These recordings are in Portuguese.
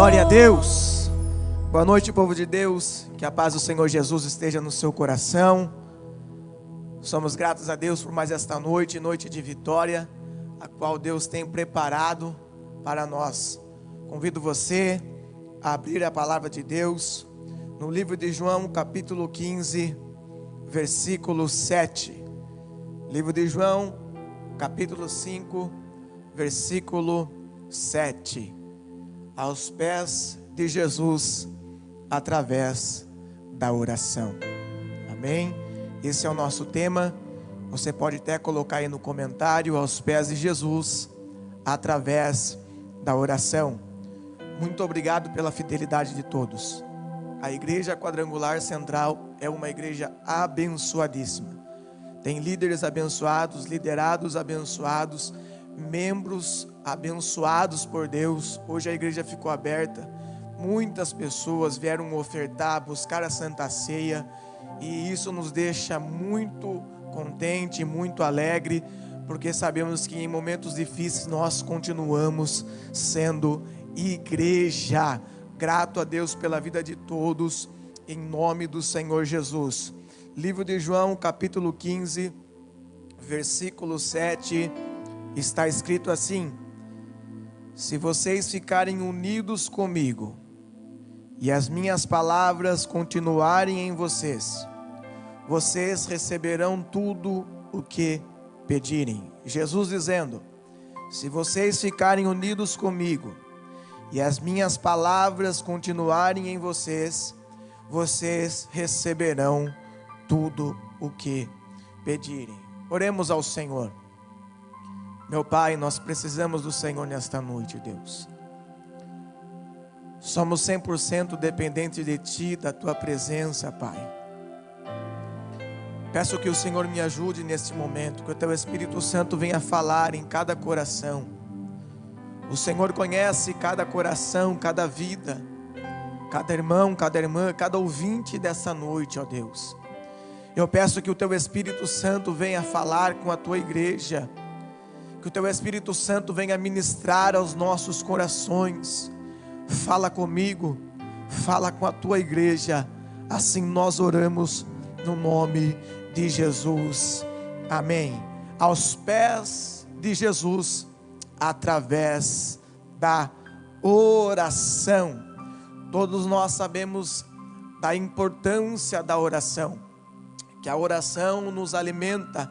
Glória a Deus. Boa noite, povo de Deus. Que a paz do Senhor Jesus esteja no seu coração. Somos gratos a Deus por mais esta noite, noite de vitória, a qual Deus tem preparado para nós. Convido você a abrir a palavra de Deus no livro de João, capítulo 15, versículo 7. Livro de João, capítulo 5, versículo 7. Aos pés de Jesus, através da oração. Amém? Esse é o nosso tema. Você pode até colocar aí no comentário: aos pés de Jesus, através da oração. Muito obrigado pela fidelidade de todos. A Igreja Quadrangular Central é uma igreja abençoadíssima. Tem líderes abençoados, liderados abençoados, membros abençoados por Deus. Hoje a igreja ficou aberta. Muitas pessoas vieram ofertar, buscar a Santa Ceia, e isso nos deixa muito contente, muito alegre, porque sabemos que em momentos difíceis nós continuamos sendo igreja. Grato a Deus pela vida de todos, em nome do Senhor Jesus. Livro de João, capítulo 15, versículo 7, está escrito assim: se vocês ficarem unidos comigo, e as minhas palavras continuarem em vocês, vocês receberão tudo o que pedirem. Jesus dizendo: se vocês ficarem unidos comigo, e as minhas palavras continuarem em vocês, vocês receberão tudo o que pedirem. Oremos ao Senhor. Meu Pai, nós precisamos do Senhor nesta noite, Deus. Somos 100% dependentes de Ti, da Tua presença, Pai. Peço que o Senhor me ajude neste momento, que o Teu Espírito Santo venha falar em cada coração. O Senhor conhece cada coração, cada vida, cada irmão, cada irmã, cada ouvinte dessa noite, ó Deus. Eu peço que o Teu Espírito Santo venha falar com a Tua igreja, que o Teu Espírito Santo venha ministrar aos nossos corações. Fala comigo, fala com a Tua igreja. Assim nós oramos no nome de Jesus. Amém. Aos pés de Jesus, através da oração. Todos nós sabemos da importância da oração, que a oração nos alimenta.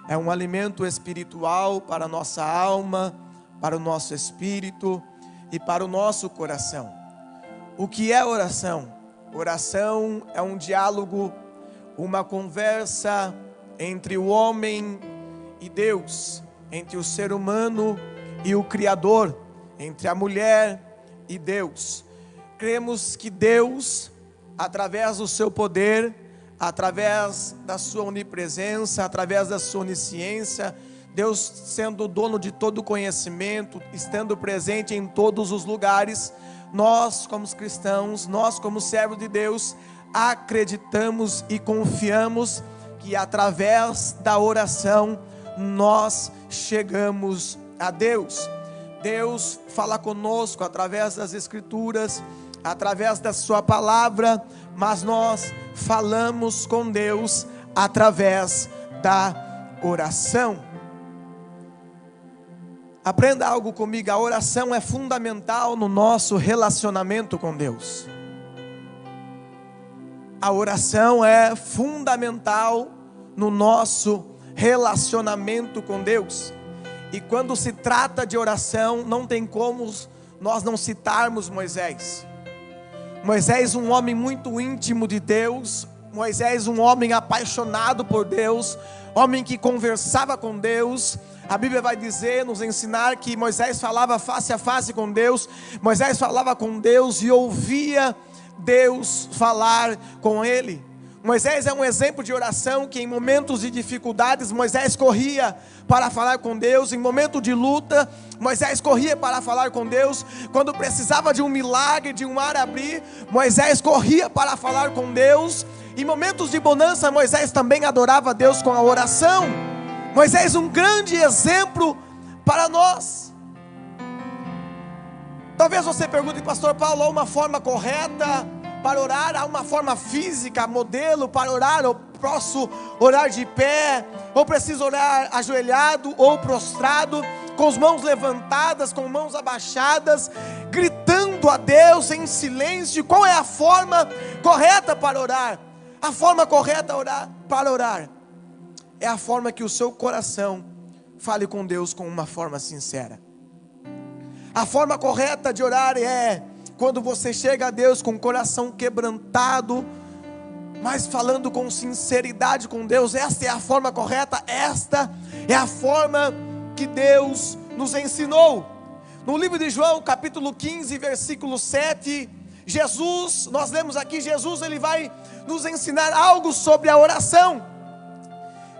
É um alimento espiritual para a nossa alma, para o nosso espírito e para o nosso coração. O que é oração? Oração é um diálogo, uma conversa entre o homem e Deus, entre o ser humano e o Criador, entre a mulher e Deus. Cremos que Deus, através do seu poder, através da sua onipresença, através da sua onisciência, Deus sendo o dono de todo conhecimento, estando presente em todos os lugares, nós como cristãos, nós como servos de Deus, acreditamos e confiamos que através da oração nós chegamos a Deus. Deus fala conosco através das Escrituras, através da sua palavra, mas nós falamos com Deus através da oração. Aprenda algo comigo: a oração é fundamental no nosso relacionamento com Deus. A oração é fundamental no nosso relacionamento com Deus. E quando se trata de oração, não tem como nós não citarmos Moisés. Moisés, um homem muito íntimo de Deus. Moisés, um homem apaixonado por Deus, homem que conversava com Deus. A Bíblia vai dizer, nos ensinar que Moisés falava face a face com Deus. Moisés falava com Deus e ouvia Deus falar com ele. Moisés é um exemplo de oração, que em momentos de dificuldades Moisés corria para falar com Deus. Em momento de luta, Moisés corria para falar com Deus. Quando precisava de um milagre, de um mar abrir, Moisés corria para falar com Deus. Em momentos de bonança, Moisés também adorava Deus com a oração. Moisés, um grande exemplo para nós. Talvez você pergunte, pastor Paulo, há uma forma correta para orar? Há uma forma física, modelo para orar? Eu posso orar de pé? Ou preciso orar ajoelhado ou prostrado, com as mãos levantadas, com mãos abaixadas, gritando a Deus em silêncio? Qual é a forma correta para orar? A forma correta para orar é a forma que o seu coração fale com Deus com uma forma sincera. A forma correta de orar é quando você chega a Deus com o coração quebrantado, mas falando com sinceridade com Deus. Esta é a forma correta, esta é a forma que Deus nos ensinou. No livro de João, capítulo 15, versículo 7, nós lemos aqui, Jesus ele vai nos ensinar algo sobre a oração.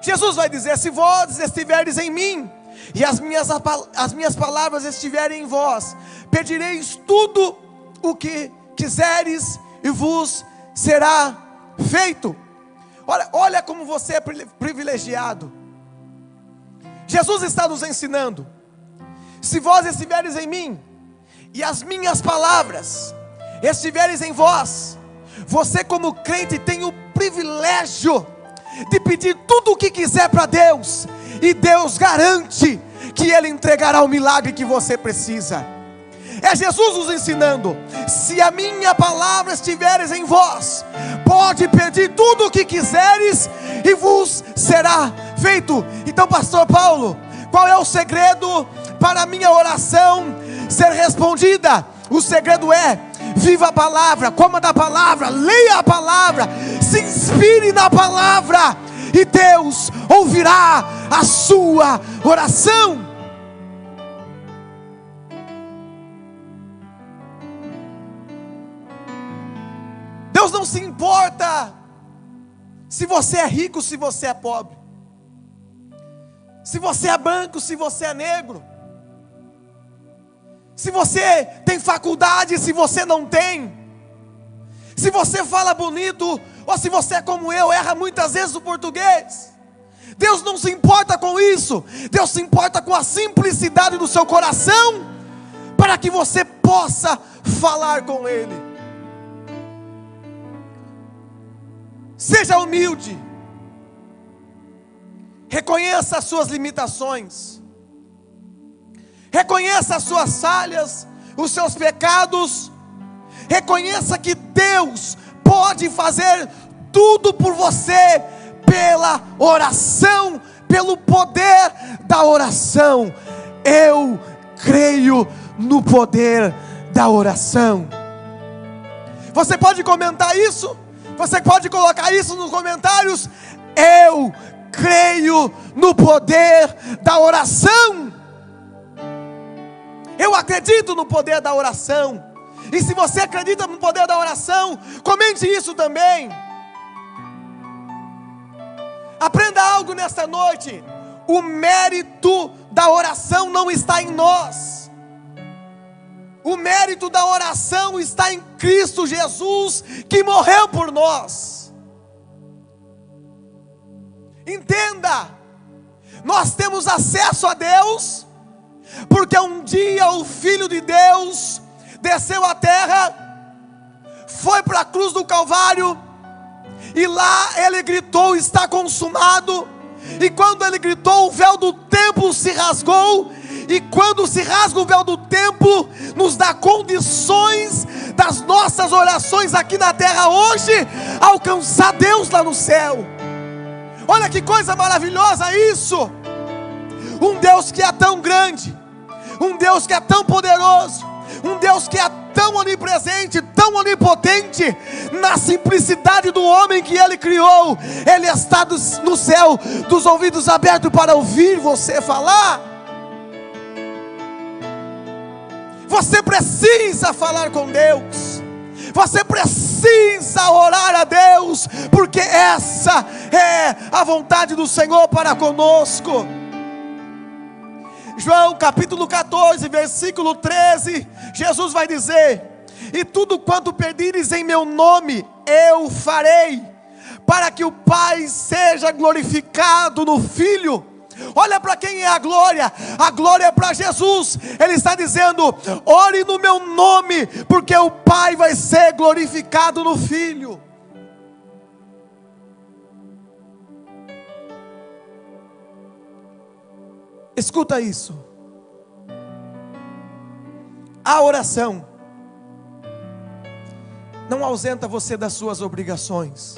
Jesus vai dizer: se vós estiverdes em mim, e as minhas palavras estiverem em vós, pedireis tudo o que quiseres e vos será feito. Olha como você é privilegiado. Jesus está nos ensinando: se vós estiveres em mim, e as minhas palavras estiveres em vós, você como crente tem o privilégio de pedir tudo o que quiser para Deus, e Deus garante que Ele entregará o milagre que você precisa. É Jesus nos ensinando: se a minha palavra estiveres em vós, pode pedir tudo o que quiseres e vos será feito. Então, pastor Paulo, qual é o segredo para a minha oração ser respondida? O segredo é: viva a palavra, coma da palavra, leia a palavra, se inspire na palavra, e Deus ouvirá a sua oração. Deus não se importa se você é rico, se você é pobre, se você é branco, se você é negro, se você tem faculdade, se você não tem, se você fala bonito, ou se você é como eu, erra muitas vezes o português. Deus não se importa com isso. Deus se importa com a simplicidade do seu coração, para que você possa falar com Ele. Seja humilde, reconheça as suas limitações, reconheça as suas falhas, os seus pecados, reconheça que Deus pode fazer tudo por você, pela oração, pelo poder da oração. Eu creio no poder da oração. Você pode comentar isso? Você pode colocar isso nos comentários? Eu creio no poder da oração. Eu acredito no poder da oração. E se você acredita no poder da oração, comente isso também. Aprenda algo nesta noite: o mérito da oração não está em nós. O mérito da oração está em Cristo Jesus, que morreu por nós. Entenda, nós temos acesso a Deus, porque um dia o Filho de Deus desceu à terra, foi para a cruz do Calvário, e lá ele gritou: está consumado. E quando ele gritou, o véu do templo se rasgou. E quando se rasga o véu do templo, nos dá condições das nossas orações aqui na terra hoje alcançar Deus lá no céu. Olha que coisa maravilhosa isso! Um Deus que é tão grande, um Deus que é tão poderoso, um Deus que é tão onipresente, tão onipotente, na simplicidade do homem que Ele criou, Ele está no céu, dos ouvidos abertos para ouvir você falar. Você precisa falar com Deus, você precisa orar a Deus, porque essa é a vontade do Senhor para conosco. João capítulo 14, versículo 13, Jesus vai dizer: e tudo quanto pedires em meu nome, eu farei, para que o Pai seja glorificado no Filho. Olha para quem é a glória é para Jesus. Ele está dizendo: ore no meu nome, porque o Pai vai ser glorificado no Filho. Escuta isso. A oração não ausenta você das suas obrigações.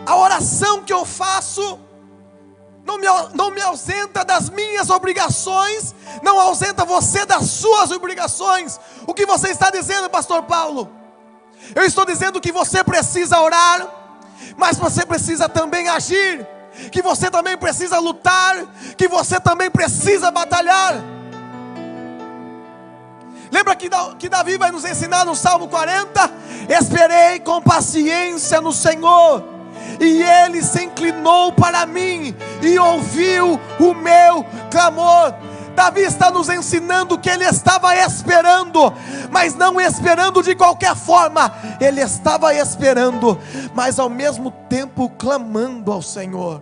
A oração que eu faço não me ausenta das minhas obrigações, não ausenta você das suas obrigações. O que você está dizendo, pastor Paulo? Eu estou dizendo que você precisa orar, mas você precisa também agir, que você também precisa lutar, que você também precisa batalhar. Lembra que Davi vai nos ensinar no Salmo 40? Esperei com paciência no Senhor, e Ele se inclinou para mim, e ouviu o meu clamor. Davi está nos ensinando que ele estava esperando, mas não esperando de qualquer forma. Ele estava esperando, mas ao mesmo tempo clamando ao Senhor.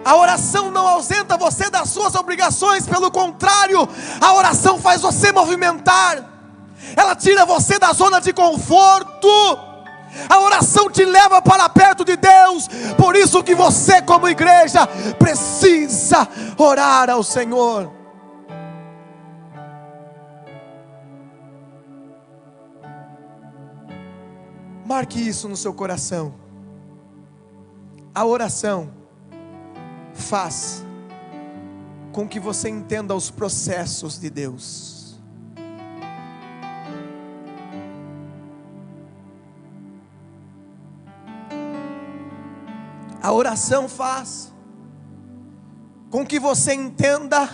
A oração não ausenta você das suas obrigações, pelo contrário, a oração faz você movimentar. Ela tira você da zona de conforto. A oração te leva para perto de Deus. Por isso que você, como igreja, precisa orar ao Senhor. Marque isso no seu coração. A oração faz com que você entenda os processos de Deus. A oração faz com que você entenda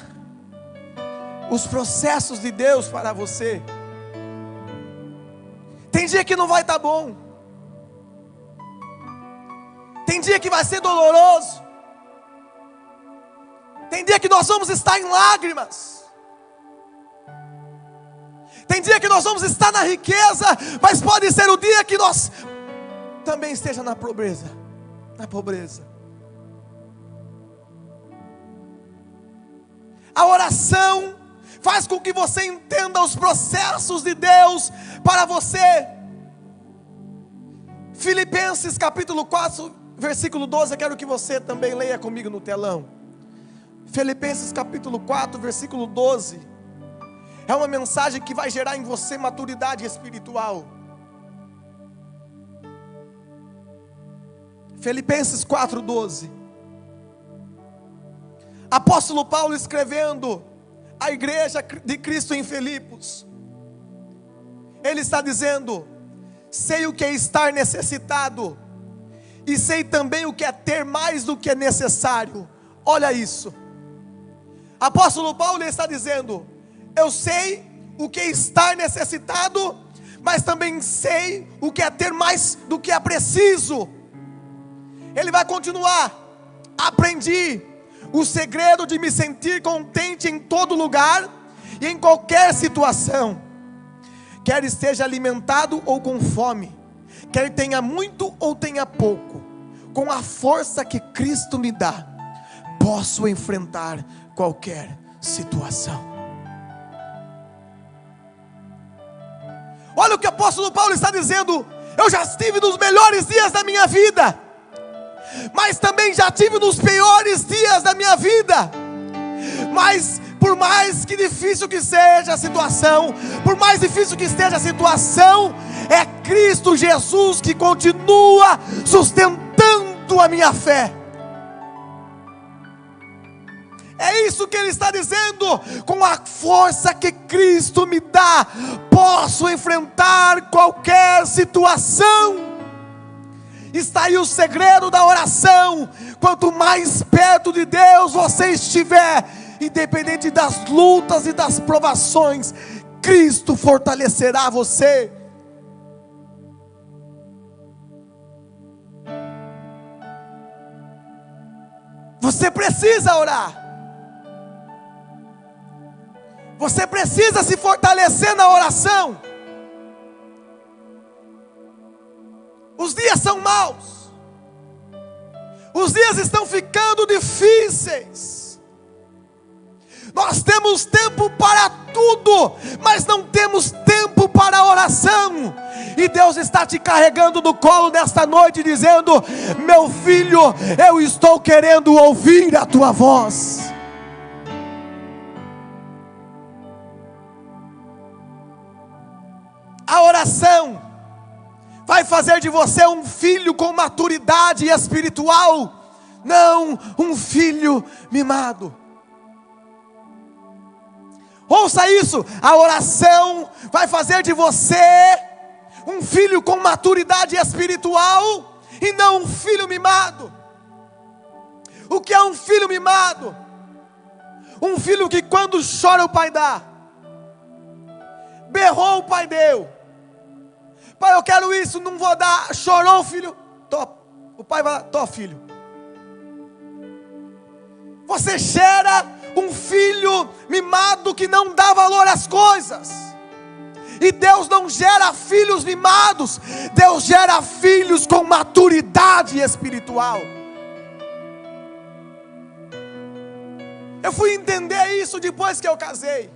os processos de Deus para você. Tem dia que não vai estar bom, tem dia que vai ser doloroso, tem dia que nós vamos estar em lágrimas, tem dia que nós vamos estar na riqueza, mas pode ser o dia que nós também esteja na pobreza. A oração faz com que você entenda os processos de Deus para você. Filipenses capítulo 4, versículo 12, eu quero que você também leia comigo no telão. Filipenses capítulo 4, versículo 12. É uma mensagem que vai gerar em você maturidade espiritual. Filipenses 4:12. Apóstolo Paulo escrevendo à igreja de Cristo em Filipos, ele está dizendo: sei o que é estar necessitado, e sei também o que é ter mais do que é necessário. Olha isso. Apóstolo Paulo está dizendo: eu sei o que é estar necessitado, mas também sei o que é ter mais do que é preciso. Ele vai continuar: aprendi o segredo de me sentir contente em todo lugar e em qualquer situação, quer esteja alimentado ou com fome, quer tenha muito ou tenha pouco, com a força que Cristo me dá, posso enfrentar qualquer situação. Olha o que o apóstolo Paulo está dizendo: eu já estive nos melhores dias da minha vida, mas também já tive nos piores dias da minha vida. Mas por mais que difícil que seja a situação, por mais difícil que esteja a situação, é Cristo Jesus que continua sustentando a minha fé. É isso que ele está dizendo: com a força que Cristo me dá, posso enfrentar qualquer situação. Está aí o segredo da oração. Quanto mais perto de Deus você estiver, independente das lutas e das provações, Cristo fortalecerá você. Você precisa orar. Você precisa se fortalecer na oração. Os dias são maus. Os dias estão ficando difíceis. Nós temos tempo para tudo, mas não temos tempo para a oração. E Deus está te carregando no colo nesta noite, dizendo: meu filho, eu estou querendo ouvir a tua voz. A oração vai fazer de você um filho com maturidade espiritual, não um filho mimado. Ouça isso: a oração vai fazer de você um filho com maturidade espiritual e não um filho mimado. O que é um filho mimado? Um filho que quando chora o pai dá, berrou o pai deu. Pai, eu quero isso, não vou dar. Chorou o filho, top. O pai vai lá, top filho. Você gera um filho mimado que não dá valor às coisas. E Deus não gera filhos mimados, Deus gera filhos com maturidade espiritual. Eu fui entender isso depois que eu casei.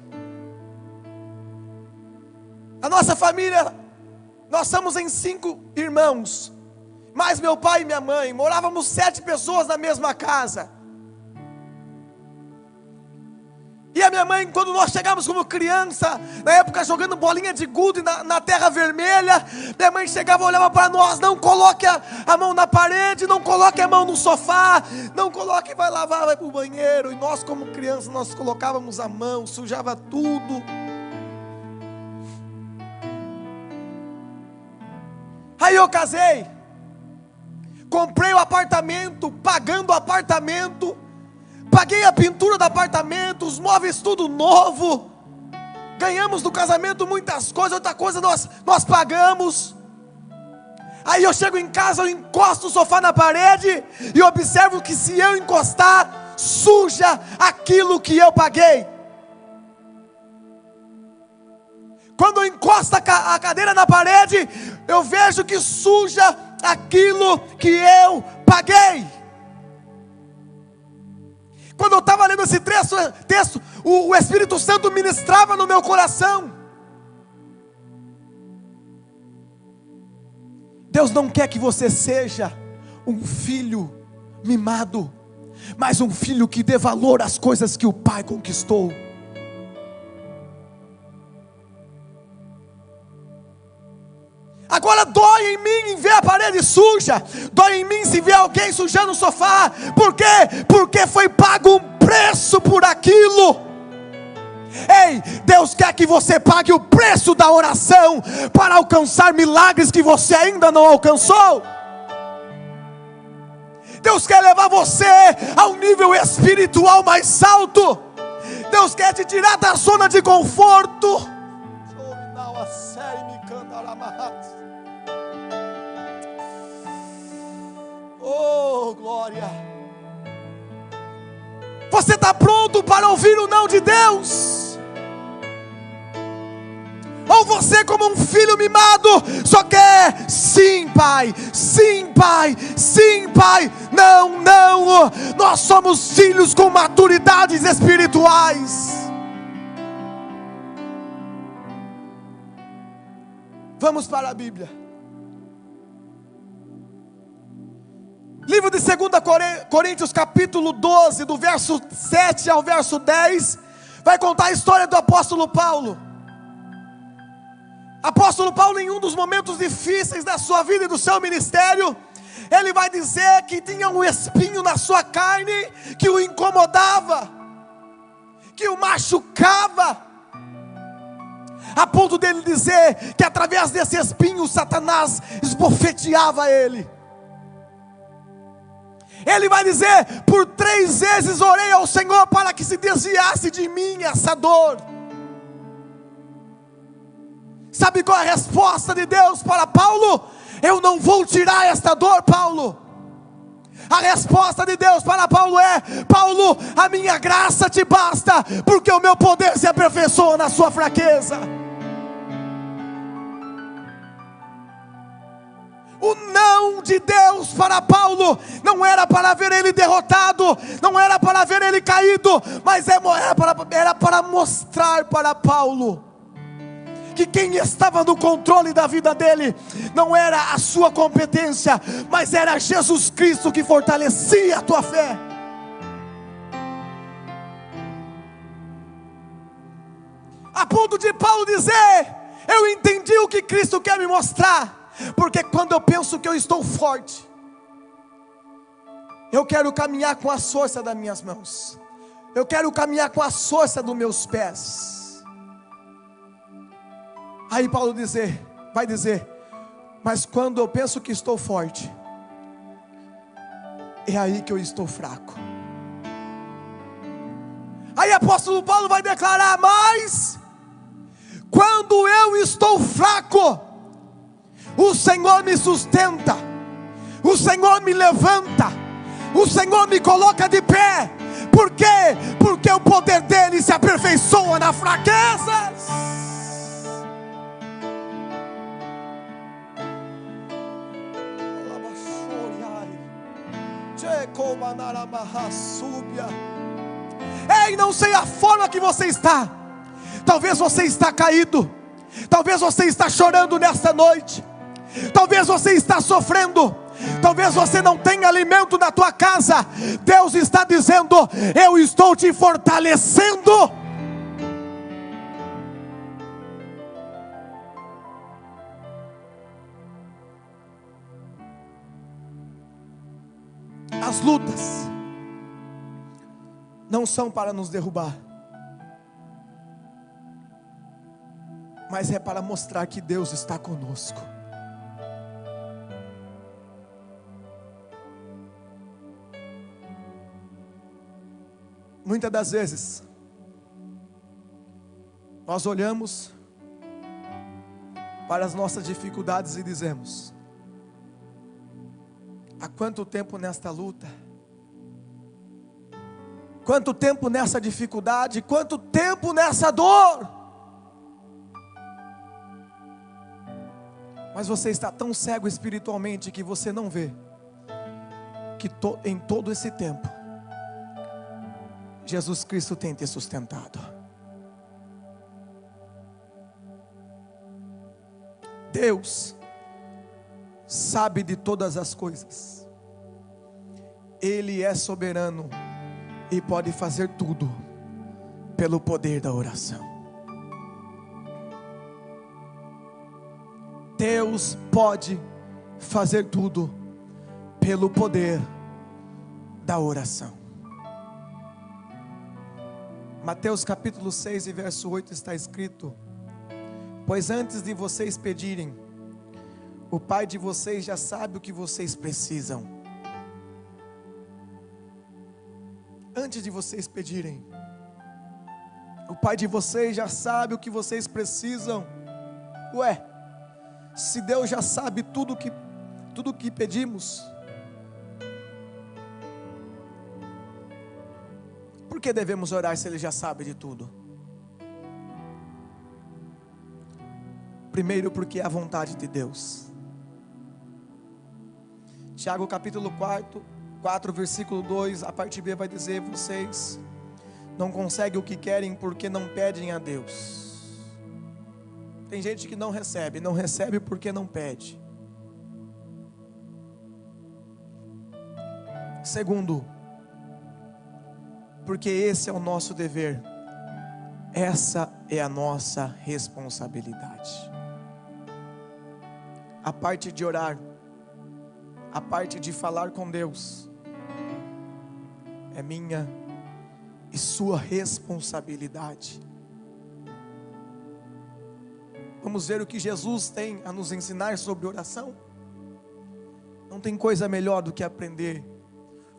A nossa família, nós somos em 5 irmãos, mais meu pai e minha mãe. Morávamos 7 pessoas na mesma casa. E a minha mãe, quando nós chegávamos como criança, na época jogando bolinha de gude na terra vermelha, minha mãe chegava e olhava para nós: não coloque a mão na parede, não coloque a mão no sofá, não coloque, vai lavar, vai para o banheiro. E nós como crianças, nós colocávamos a mão, sujava tudo. Aí eu casei, comprei o apartamento, pagando o apartamento, paguei a pintura do apartamento, os móveis tudo novo, ganhamos do casamento muitas coisas, outra coisa nós pagamos. Aí eu chego em casa, eu encosto o sofá na parede e observo que se eu encostar, suja aquilo que eu paguei. Quando eu encosto a cadeira na parede, eu vejo que suja aquilo que eu paguei. Quando eu estava lendo esse texto, o Espírito Santo ministrava no meu coração. Deus não quer que você seja um filho mimado, mas um filho que dê valor às coisas que o pai conquistou. Agora dói em mim em ver a parede suja, dói em mim se ver alguém sujando o sofá. Por quê? Porque foi pago um preço por aquilo. Ei, Deus quer que você pague o preço da oração para alcançar milagres que você ainda não alcançou. Deus quer levar você a um nível espiritual mais alto. Deus quer te tirar da zona de conforto. Oh, glória. Você está pronto para ouvir o não de Deus? Ou você, como um filho mimado, só quer sim, pai, sim, pai, sim, pai. Não, não, nós somos filhos com maturidades espirituais. Vamos para a Bíblia. Livro de 2 Coríntios capítulo 12, do verso 7 ao verso 10, vai contar a história do apóstolo Paulo. Apóstolo Paulo, em um dos momentos difíceis da sua vida e do seu ministério, ele vai dizer que tinha um espinho na sua carne que o incomodava, que o machucava, a ponto dele dizer que através desse espinho Satanás esbofeteava ele. Ele vai dizer: por 3 vezes orei ao Senhor para que se desviasse de mim essa dor. Sabe qual é a resposta de Deus para Paulo? Eu não vou tirar esta dor, Paulo. A resposta de Deus para Paulo é: Paulo, a minha graça te basta, porque o meu poder se aperfeiçoa na sua fraqueza. O não de Deus para Paulo não era para ver ele derrotado, não era para ver ele caído, mas era para mostrar para Paulo que quem estava no controle da vida dele não era a sua competência, mas era Jesus Cristo que fortalecia a tua fé. A ponto de Paulo dizer: eu entendi o que Cristo quer me mostrar, porque quando eu penso que eu estou forte, eu quero caminhar com a força das minhas mãos, eu quero caminhar com a força dos meus pés. Aí Paulo vai dizer: mas quando eu penso que estou forte, é aí que eu estou fraco. Aí apóstolo Paulo vai declarar: mas quando eu estou fraco, o Senhor me sustenta, o Senhor me levanta, o Senhor me coloca de pé. Por quê? Porque o poder dele se aperfeiçoa na fraqueza. Ei, não sei a forma que você está. Talvez você está caído, talvez você está chorando nesta noite, talvez você está sofrendo, talvez você não tenha alimento na tua casa. Deus está dizendo: eu estou te fortalecendo. As lutas não são para nos derrubar, mas é para mostrar que Deus está conosco. Muitas das vezes nós olhamos para as nossas dificuldades e dizemos: há quanto tempo nesta luta, quanto tempo nessa dificuldade, quanto tempo nessa dor. Mas você está tão cego espiritualmente que você não vê que em todo esse tempo Jesus Cristo tem te sustentado. Deus sabe de todas as coisas, Ele é soberano e pode fazer tudo pelo poder da oração. Deus pode fazer tudo pelo poder da oração. Mateus capítulo 6 e verso 8 está escrito: pois antes de vocês pedirem, o Pai de vocês já sabe o que vocês precisam. Antes de vocês pedirem, o Pai de vocês já sabe o que vocês precisam. Ué, se Deus já sabe tudo que pedimos, por que devemos orar se Ele já sabe de tudo? Primeiro, porque é a vontade de Deus. Tiago capítulo 4, versículo 2, a parte B vai dizer: vocês não conseguem o que querem porque não pedem a Deus. Tem gente que não recebe porque não pede. Segundo, porque esse é o nosso dever, essa é a nossa responsabilidade. A parte de orar, a parte de falar com Deus, é minha e sua responsabilidade. Vamos ver o que Jesus tem a nos ensinar sobre oração? Não tem coisa melhor do que aprender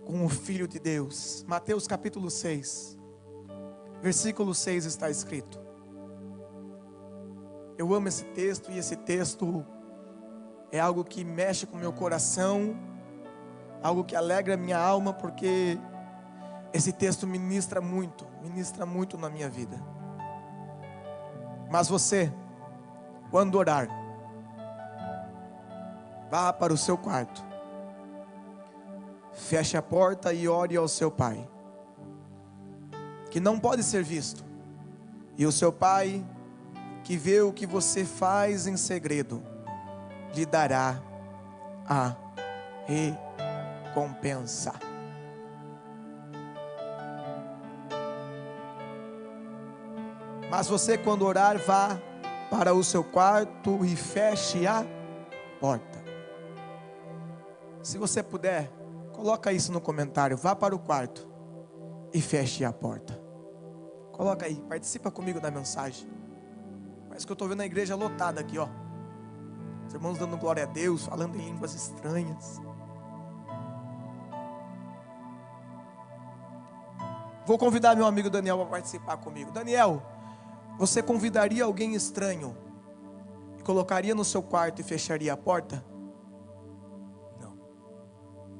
com o Filho de Deus. Mateus capítulo 6, versículo 6 está escrito. Eu amo esse texto, e esse texto é algo que mexe com o meu coração, algo que alegra a minha alma, porque esse texto ministra muito na minha vida. Mas você, quando orar, vá para o seu quarto, feche a porta e ore ao seu pai, que não pode ser visto, e o seu pai, que vê o que você faz em segredo, lhe dará a recompensa. Mas você, quando orar, vá para o seu quarto e feche a porta. Se você puder, coloca isso no comentário. Vá para o quarto e feche a porta. Coloca aí, participa comigo da mensagem. Parece que eu estou vendo a igreja lotada aqui, ó. Os irmãos dando glória a Deus, falando em línguas estranhas. Vou convidar meu amigo Daniel para participar comigo. Daniel, você convidaria alguém estranho e colocaria no seu quarto e fecharia a porta? Não.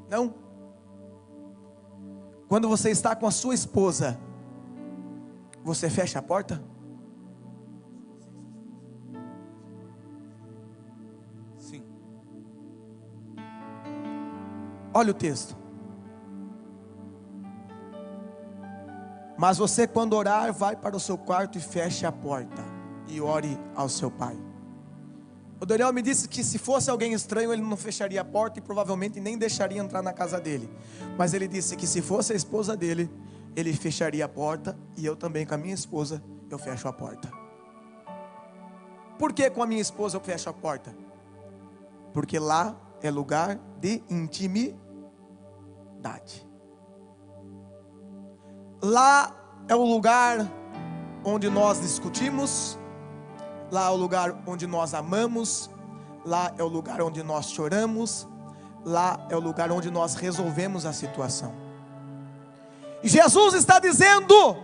Não? Quando você está com a sua esposa, você fecha a porta? Sim. Olha o texto. Mas você, quando orar, vai para o seu quarto e feche a porta e ore ao seu pai. O Daniel me disse que se fosse alguém estranho, ele não fecharia a porta e provavelmente nem deixaria entrar na casa dele. Mas ele disse que se fosse a esposa dele, ele fecharia a porta, e eu também com a minha esposa, eu fecho a porta. Por que com a minha esposa eu fecho a porta? Porque lá é lugar de intimidade. Lá é o lugar onde nós discutimos, lá é o lugar onde nós amamos, lá é o lugar onde nós choramos, lá é o lugar onde nós resolvemos a situação. E Jesus está dizendo: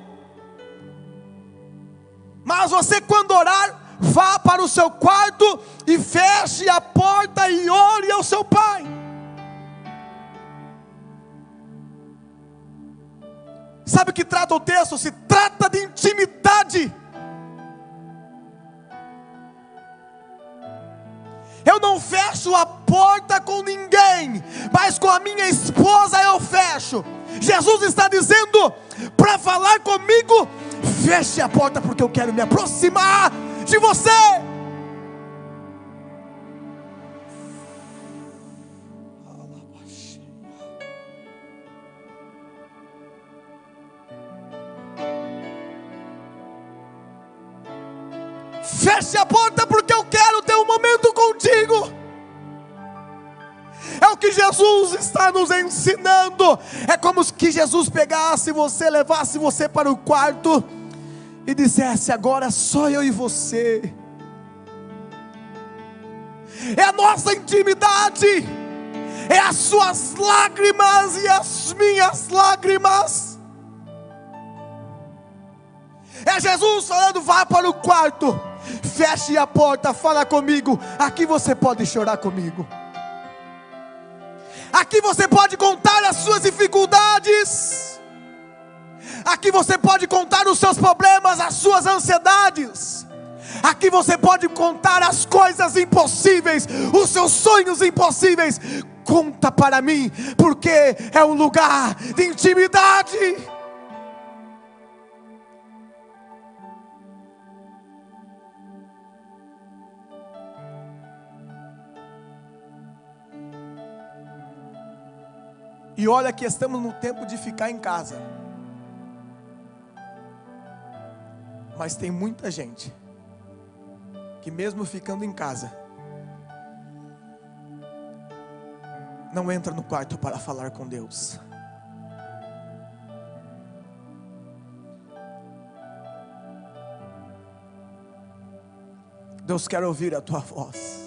mas você, quando orar, vá para o seu quarto e feche a porta e ore ao seu pai. Sabe o que trata o texto? Se trata de intimidade. Eu não fecho a porta com ninguém, mas com a minha esposa eu fecho. Jesus está dizendo para falar comigo: feche a porta, porque eu quero me aproximar de você. Feche a porta, porque eu quero ter um momento contigo. É o que Jesus está nos ensinando. É como se Jesus pegasse você, levasse você para o quarto e dissesse: agora só eu e você. É a nossa intimidade, é as suas lágrimas e as minhas lágrimas. É Jesus falando: vá para o quarto, feche a porta, fala comigo. Aqui você pode chorar comigo. Aqui você pode contar as suas dificuldades. Aqui você pode contar os seus problemas, as suas ansiedades. Aqui você pode contar as coisas impossíveis, os seus sonhos impossíveis. Conta para mim, porque é um lugar de intimidade. E olha que estamos no tempo de ficar em casa. Mas tem muita gente que mesmo ficando em casa, não entra no quarto para falar com Deus. Deus quer ouvir a tua voz.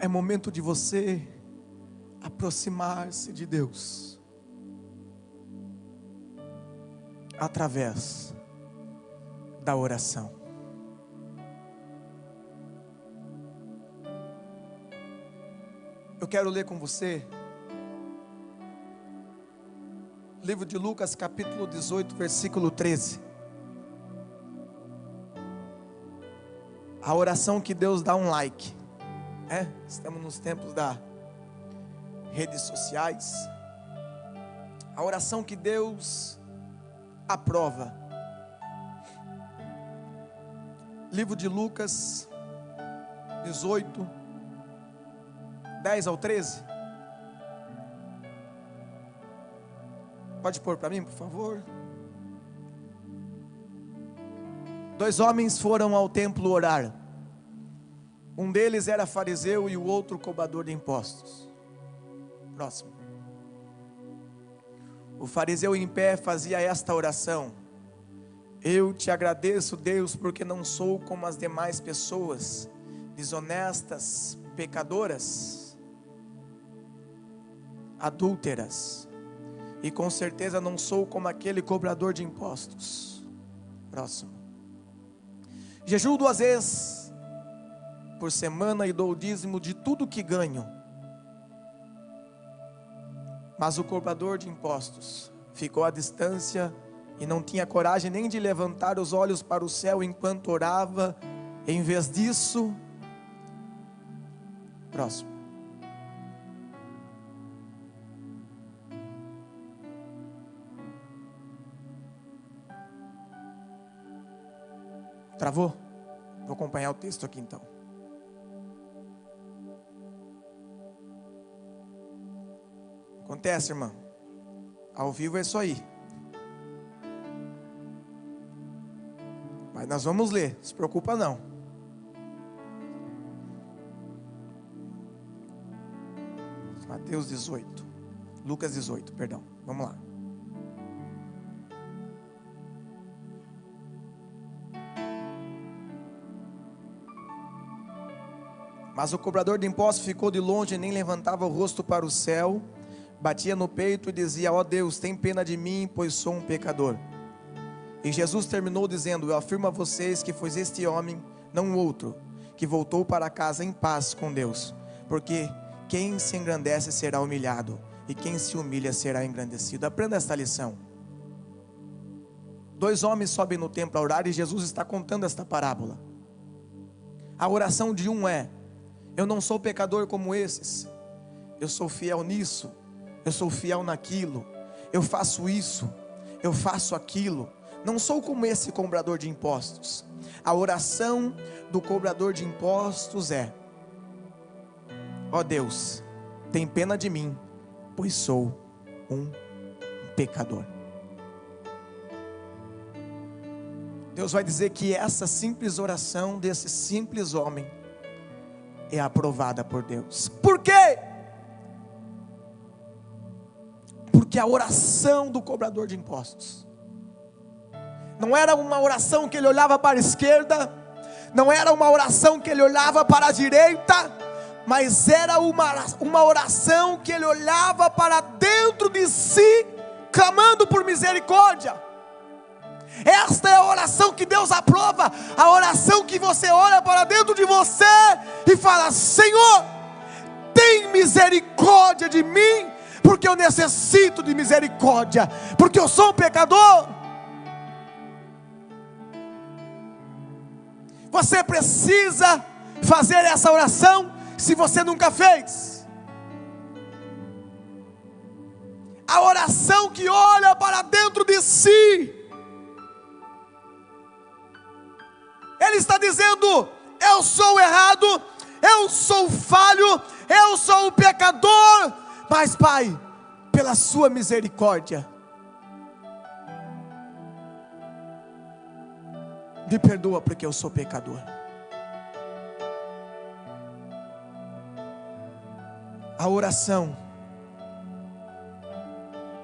É momento de você aproximar-se de Deus através da oração. Eu quero ler com você livro de Lucas, capítulo 18, versículo 13. A oração que Deus dá um like. Estamos nos tempos das redes sociais. A oração que Deus aprova. Livro de Lucas 18, 10 ao 13. Pode pôr para mim, por favor. 2 homens foram ao templo orar. Um deles era fariseu e o outro cobrador de impostos. Próximo. O fariseu em pé fazia esta oração: eu te agradeço, Deus, porque não sou como as demais pessoas, desonestas, pecadoras, adúlteras, e com certeza não sou como aquele cobrador de impostos. Próximo. Jejuo 2 vezes por semana e dou o dízimo de tudo que ganho. Mas o cobrador de impostos ficou à distância e não tinha coragem nem de levantar os olhos para o céu enquanto orava. Em vez disso, próximo. Travou? Vou acompanhar o texto aqui então. Acontece, irmã. Ao vivo é isso aí. Mas nós vamos ler, não se preocupa não. Mateus 18. Lucas 18, perdão. Vamos lá. Mas o cobrador de impostos ficou de longe e nem levantava o rosto para o céu, batia no peito e dizia: ó Deus, tem pena de mim, pois sou um pecador. E Jesus terminou dizendo: eu afirmo a vocês que foi este homem, não outro, que voltou para casa em paz com Deus. Porque quem se engrandece será humilhado, e quem se humilha será engrandecido. Aprenda esta lição. 2 homens sobem no templo a orar e Jesus está contando esta parábola. A oração de um é: eu não sou pecador como esses, eu sou fiel nisso, eu sou fiel naquilo, eu faço isso, eu faço aquilo, não sou como esse cobrador de impostos. A oração do cobrador de impostos é: ó Deus, tem pena de mim, pois sou um pecador. Deus vai dizer que essa simples oração desse simples homem é aprovada por Deus. Por quê? Porque a oração do cobrador de impostos não era uma oração que ele olhava para a esquerda, não era uma oração que ele olhava para a direita, mas era uma oração que ele olhava para dentro de si, clamando por misericórdia. Esta é a oração que Deus aprova, a oração que você olha para dentro de você e fala: Senhor, tem misericórdia de mim, porque eu necessito de misericórdia, porque eu sou um pecador. Você precisa fazer essa oração, se você nunca fez. A oração que olha para dentro de si. Ele está dizendo: eu sou errado, eu sou falho, eu sou um pecador, mas Pai, pela sua misericórdia, me perdoa porque eu sou pecador. A oração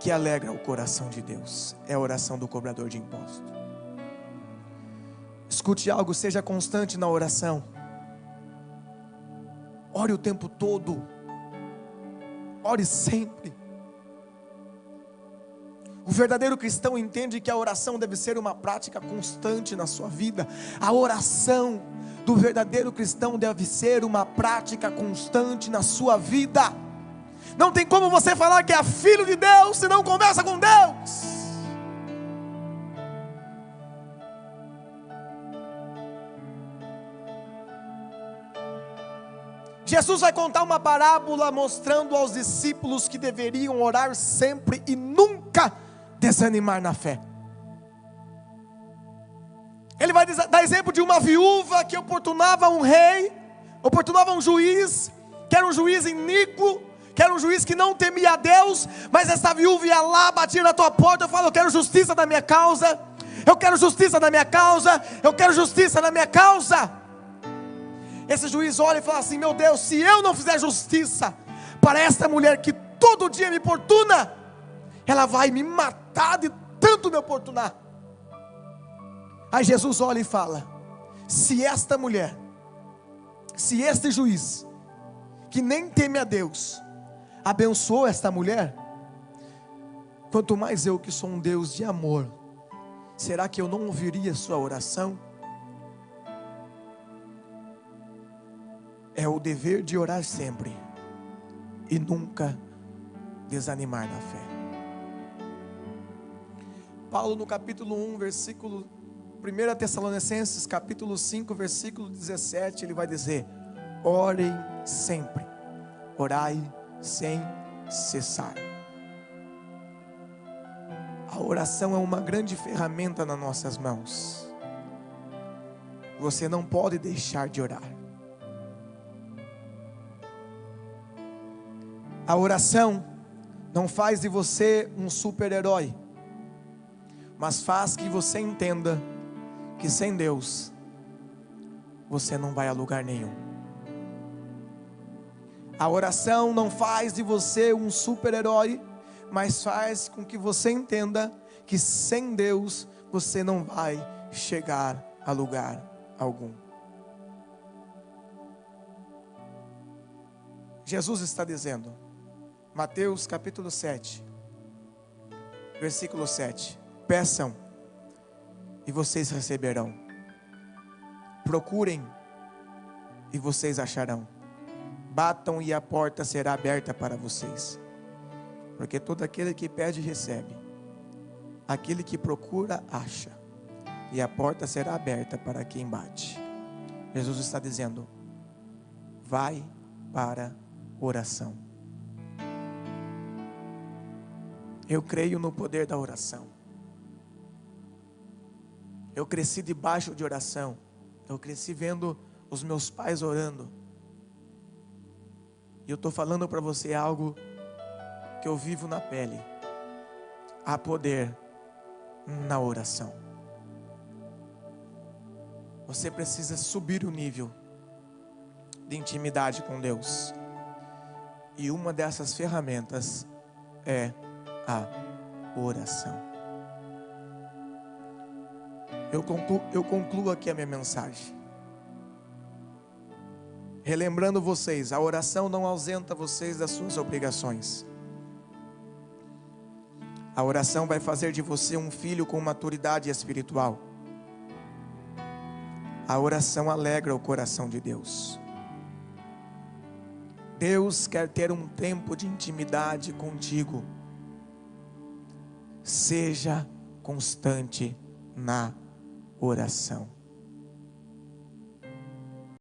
que alegra o coração de Deus é a oração do cobrador de impostos. Escute algo, seja constante na oração. Ore o tempo todo. Ore sempre. O verdadeiro cristão entende que a oração deve ser uma prática constante na sua vida. A oração do verdadeiro cristão deve ser uma prática constante na sua vida. Não tem como você falar que é filho de Deus se não conversa com Deus. Jesus vai contar uma parábola mostrando aos discípulos que deveriam orar sempre e nunca desanimar na fé. Ele vai dar exemplo de uma viúva que oportunava um rei, oportunava um juiz, que era um juiz iníquo, que era um juiz que não temia a Deus, mas essa viúva ia lá, batia na tua porta e falava: eu quero justiça na minha causa, eu quero justiça na minha causa, eu quero justiça na minha causa. Esse juiz olha e fala assim: meu Deus, se eu não fizer justiça para esta mulher que todo dia me importuna, ela vai me matar de tanto me importunar. Aí Jesus olha e fala: se esta mulher, se este juiz, que nem teme a Deus, abençoou esta mulher, quanto mais eu, que sou um Deus de amor, será que eu não ouviria sua oração? É o dever de orar sempre e nunca desanimar na fé. Paulo, no capítulo 1, versículo 1 Tessalonicenses, capítulo 5, versículo 17, ele vai dizer: orem sempre, orai sem cessar. A oração é uma grande ferramenta nas nossas mãos. Você não pode deixar de orar. A oração não faz de você um super-herói, mas faz que você entenda que sem Deus você não vai a lugar nenhum. A oração não faz de você um super-herói, mas faz com que você entenda que sem Deus você não vai chegar a lugar algum. Jesus está dizendo, Mateus capítulo 7, versículo 7: peçam e vocês receberão, procurem e vocês acharão, batam e a porta será aberta para vocês. Porque todo aquele que pede recebe, aquele que procura acha, e a porta será aberta para quem bate. Jesus está dizendo: vai para oração. Eu creio no poder da oração. Eu cresci debaixo de oração. Eu cresci vendo os meus pais orando. E eu estou falando para você algo que eu vivo na pele. Há poder na oração. Você precisa subir o nível de intimidade com Deus. E uma dessas ferramentas é a oração. Eu concluo aqui a minha mensagem, relembrando vocês: a oração não ausenta vocês das suas obrigações. A oração vai fazer de você um filho com maturidade espiritual. A oração alegra o coração de Deus. Deus quer ter um tempo de intimidade contigo. Seja constante na oração.